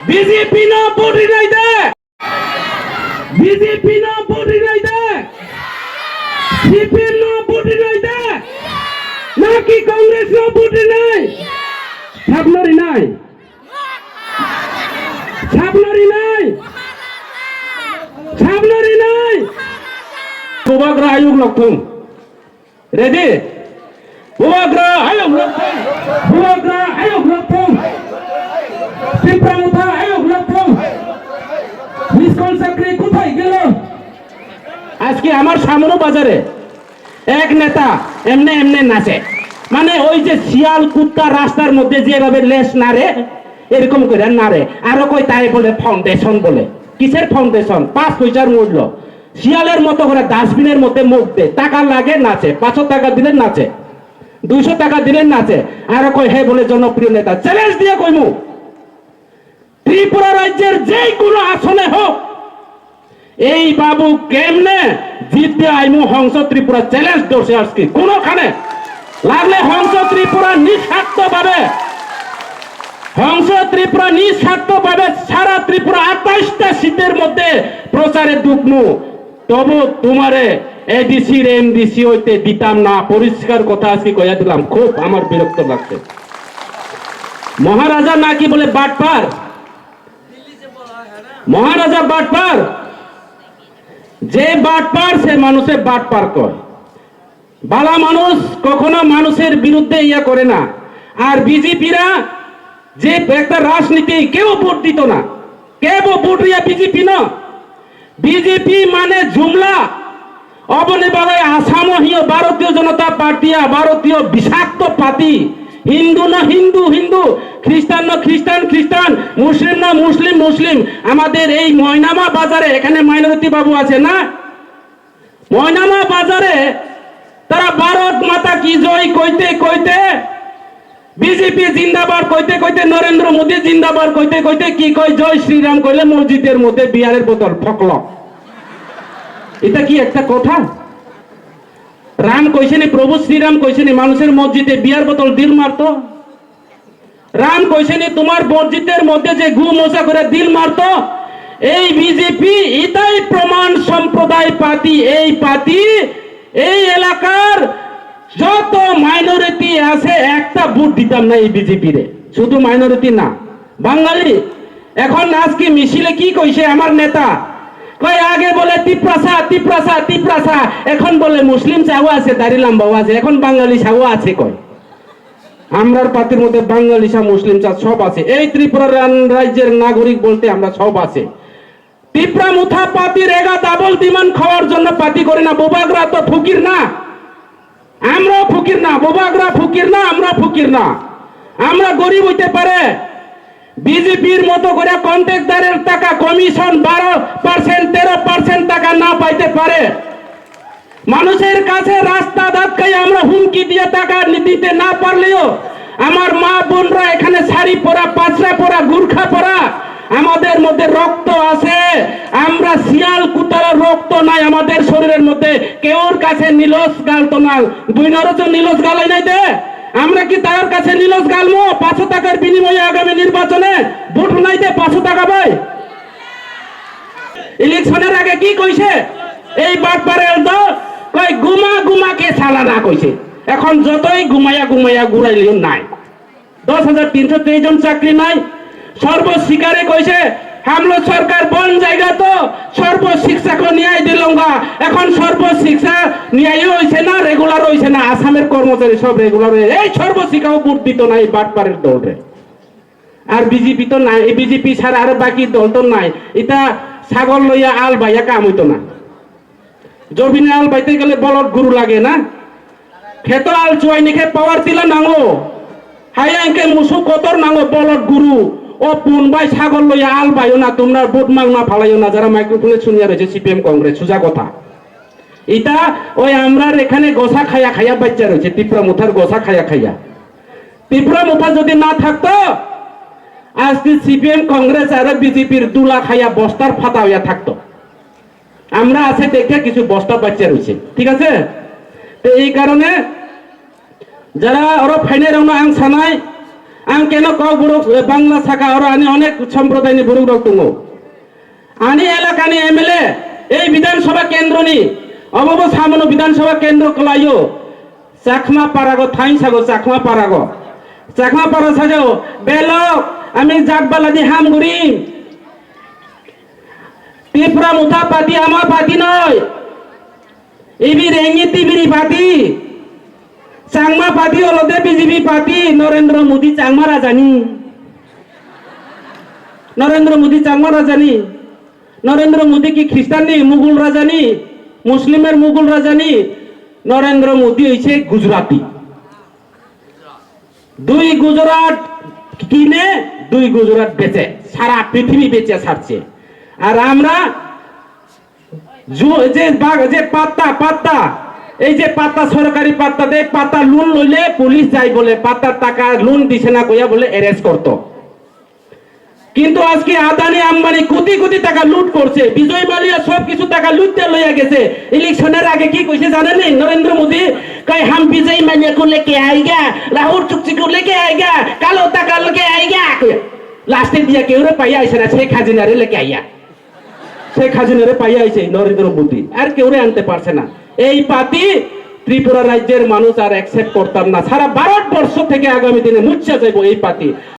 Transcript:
BJP না body নাই দে, BJP না বডি নাই দে, সিপিএম না বডি নাই দে, নাকি কংগ্রেস না বডি নাই, সাবনারি নাই, সাবনারি নাই, সাবনারি নাই। পূর্বাগ্রহ আয়োগ লক্ষণ রেডি, পূর্বাগ্রহ আয়োগ লক্ষণ, পূর্বাগ্রহ আয়োগ লক্ষণ, ত্রিপুরা আয়োগ লক্ষণ। মিসকল চাকরি কোথায় গেল? আজকে আমার সামনে বাজারে এক নেতা এমনে এমনে নাচে, মানে ওই যে শিয়াল কুত্তা রাস্তার মধ্যে যেভাবে লেস নাড়ে এরকম করে নাড়ে, আরো কই তাই বলে ফাউন্ডেশন বলে। কিসের ফাউন্ডেশন? 5 পয়সার মূল্য। শিয়ালের মতো করে ডাস্টবিনের মধ্যে মুখ দে, টাকা লাগে নাচে, 500 টাকা দিলে নাচে, 200 টাকা দিলে নাচে, আরো কই হে বলে জনপ্রিয় নেতা। চ্যালেঞ্জ দিয়ে কইমু, ত্রিপুরা রাজ্যের যে কোনো আসনে হোক এই বাবু কেমনে জিতবে আইমু হংস ত্রিপুরা চ্যালেঞ্জ দর্শে আজকে। কোনখানে লাগলে হংস ত্রিপুরা নিঃস্বার্থ পাবে, হংস ত্রিপুরা নিঃস্বার্থ পাবে। সারা ত্রিপুরা 28টা সিটের মধ্যে প্রচারে দুঃখমু, তবু তোমারে এডিসির এমডিসি হইতে দিতাম না। পরিষ্কার কথা আজকে কইয়া দিলাম, খুব আমার বিরক্ত লাগছে। মহারাজা নাকি বলে বাটপার, মহারাজা বাটপার, যে বাটপার সে মানুষের বাটপার কয়। বালা মানুষ কখনো মানুষের বিরুদ্ধে ইয়া করে না। আর বিজেপিরা যে একটা রাজনীতি কেউ ভোট দিত না, কেউ ভোট দিয়া বিজেপি না। বিজেপি মানে জুমলা অবনে বাবায় আসামীয় ভারতীয় জনতা পার্টি, ভারতীয় বিষাক্ত পার্টি। হিন্দু না হিন্দু হিন্দু, খ্রিস্টান না খ্রিস্টান খ্রিস্টান, মুসলিম না মুসলিম মুসলিম। আমাদের এই ময়নামা বাজারে এখানে মাইনরিটি বাবু আছে না, ময়নামা বাজারে তারা ভারত মাতা কি জয় কইতে কইতে, বিজেপি জিন্দাবাদ কইতে কইতে, নরেন্দ্র মোদী জিন্দাবাদ কইতে কইতে কি কয়, জয় শ্রীরাম কইলে মসজিদের মধ্যে বিয়ারের বোতল ফকল। এটা কি একটা কথা? রাম কইছেনি, প্রভু শ্রীরাম কইছেনি মানুষের মসজিদে বিয়ার বোতল দিল মারতো? রাম কইছেনি তোমার মসজিদের মধ্যে যে গু মোজা করে দিল মারতো? এই বিজেপি এটাই প্রমাণ সম্প্রদায় পার্টি। এই পার্টি এই এলাকার যত মাইনরিটি আছে একটা ভোট দিতাম না এই বিজেপি রে। শুধু মাইনরিটি না, বাঙালি। এখন আজকে মিছিলে কি কইছে আমার নেতা, কয় আগে বলে তিপ্রাসা তিপ্রাসা তিপ্রাসা, এখন বলে মুসলিম চাও আছে, দাড়ি লাম্বাও আছে, এখন বাঙালি চাও আছে। কয় আমরার পার্টির মধ্যে বাঙালি চা মুসলিম চা সব আছে। এই ত্রিপুরা রাজ্যের নাগরিক বলতে আমরা সব আছে। ত্রিপুরা মুথা পার্টির এগা ডাবল দিমান খাওয়ার জন্য পার্টি করে না। বোবাগরা তো ফকির না, আমরাও ফকির না। বোবাগরা ফকির না, আমরা ফকির না। আমরা গরিব হইতে পারে, বিজেপির মতো করে কন্ট্রাক্টরের টাকা কমিশন 12% 13% টাকা না পাইতে পারে। মানুষের কাছে রাস্তা ধাক্কায় আমরা হুমকি দিয়ে টাকা দিতে না পারলেও আমার মা বোনরা এখানে শাড়ি পরা, পাঁচরা পরা, গুর্খা পরা, আমাদের মধ্যে রক্ত আছে। আমরা শিয়াল কুতার রক্ত নাই আমাদের শরীরের মধ্যে। কেউর কাছে নীলস গালতো না, দুই নরচ নীলস গালাই নাই দে। আমরা কি তার কাছে নীলস গালমো? 500 টাকার বিনিময়ে আগামী নির্বাচনে ভোট নাই দে 500 টাকা ভাই। ইলেকশনের আগে কি কইছে এই বাটপারে কই গুমা গুমাকে সালা না কইছে। এখন যতই ঘুমাইয়া ঘুমাইয়া ঘুরাইলেও নাই। 10,323 জন চাকরি নাই। সর্বশিকারে কইছে হামলো সরকার বন জায়গা তো সর্বশিক্ষা কো ন্যায় দিলঙ্গা। এখন সর্বশিক্ষা ন্যায় হইছে না, রেগুলার হইছে না। আসামের কর্মচারী সব রেগুলার হয়ে এই সর্বশিক্ষাও ভোট দিত না এই বাটপারের দলরে। আর বিজেপি তো নাই, এই বিজেপি ছাড়া আর বাকি দল তো নাই। এটা ছাগল লইয়া আল বাইয়া কাম হইতো না। জমিনে আল বাইতে গেলে বলদ গুরু লাগে না। খেত আল চুয়াই নিখে পাওয়ার দিলা নাঙো, হাই আঙ্কে মুসু কতর নাঙো বলদ গুরু। ও পুন ভাই ছাগল লইয়া আল বাইও না, তোমরা ভোট মাংনা ফালাইও না। যারা মাইক্রোফোনে শুনিয়া রয়েছে সিপিএম কংগ্রেস, সোজা কথা। এটা ওই আমরা এখানে গোসা খাইয়া খাইয়া বাচ্চা রয়েছে, ত্রিপুরা মুথার গোসা খাইয়া খাইয়া। ত্রিপুরা মুথা যদি না থাকতো আজকে সিপিএম কংগ্রেস আর বিজেপির দুলা খাইয়া বস্তার ফাতা হইয়া থাকতো। আমরা আছে দেখে কিছু বস্তা বাচ্চা রয়েছে, ঠিক আছে। তো এই কারণে যারা আরো ফাইনের আং সানাই আম কেন কও বুড়ো বাংলা শাখা আর আনি অনেক সম্প্রদায় নি বুড়ো রক্তঙ্গ আনি এলাকানি এমএলএ এই বিধানসভা কেন্দ্র নি অবব সামনো বিধানসভা কেন্দ্র কলাইও চাকমা পারাগো থাই সাগো চাকমা পারা সাজো বেলক আমি জাতবালাদি হাম গুরিম ত্রিপুরা মুথা পাতি আমার পাতি নয় এবি রেঙ্গি টিবিরি পাতি চাংমা পাতি হলদে বিজেপি পাতি নরেন্দ্র মোদী চাংমা রাজানি নরেন্দ্র মোদী কি খ্রিস্টানি মুঘল রাজানি মুসলিমের মুঘল রাজানি নরেন্দ্র মোদী হইছে গুজরাটি দুই গুজরাট কিনে দুই গুজরাট বেচে সারা পৃথিবী বেচে ছাড়ছে আর আমরা যে পাত্তা এই যে পাত্তা সরকারি পাত্তা দেয় পাত্তা লোন লইলে পুলিশ যাই বলে পাত্তার টাকা লোন দিছে না কইয়া বলে অ্যারেস্ট করতো কিন্তু আজকে আদানি আম্বানি কোটি কোটি টাকা লুট করছে বিজয় মালিয়া সব কিছু টাকা লুটতে লইয়া গেছে ইলেকশনের আগে কি কইছে জানেন নরেন্দ্র মোদী কই হাম বিজয় মালিয়া को लेके आएगा राहुल चुक्सी को लेके आएगा কালো টাকা लेके आएगा লাস্টে দিয়া কেউ রে পাইয়া আইছে না শেখ হাসিনারে लेके आइया শেখ হাসিনারে পাইয়া আইছে নরেন্দ্র মোদী আর কেউ রে আনতে পারছে না এই পাতি ত্রিপুরা রাজ্যের মানুষ আর অ্যাকসেপ্ট করতাম না সারা ভারতবর্ষ থেকে আগামী দিনে মুচ্ছা যাইব এই পাতি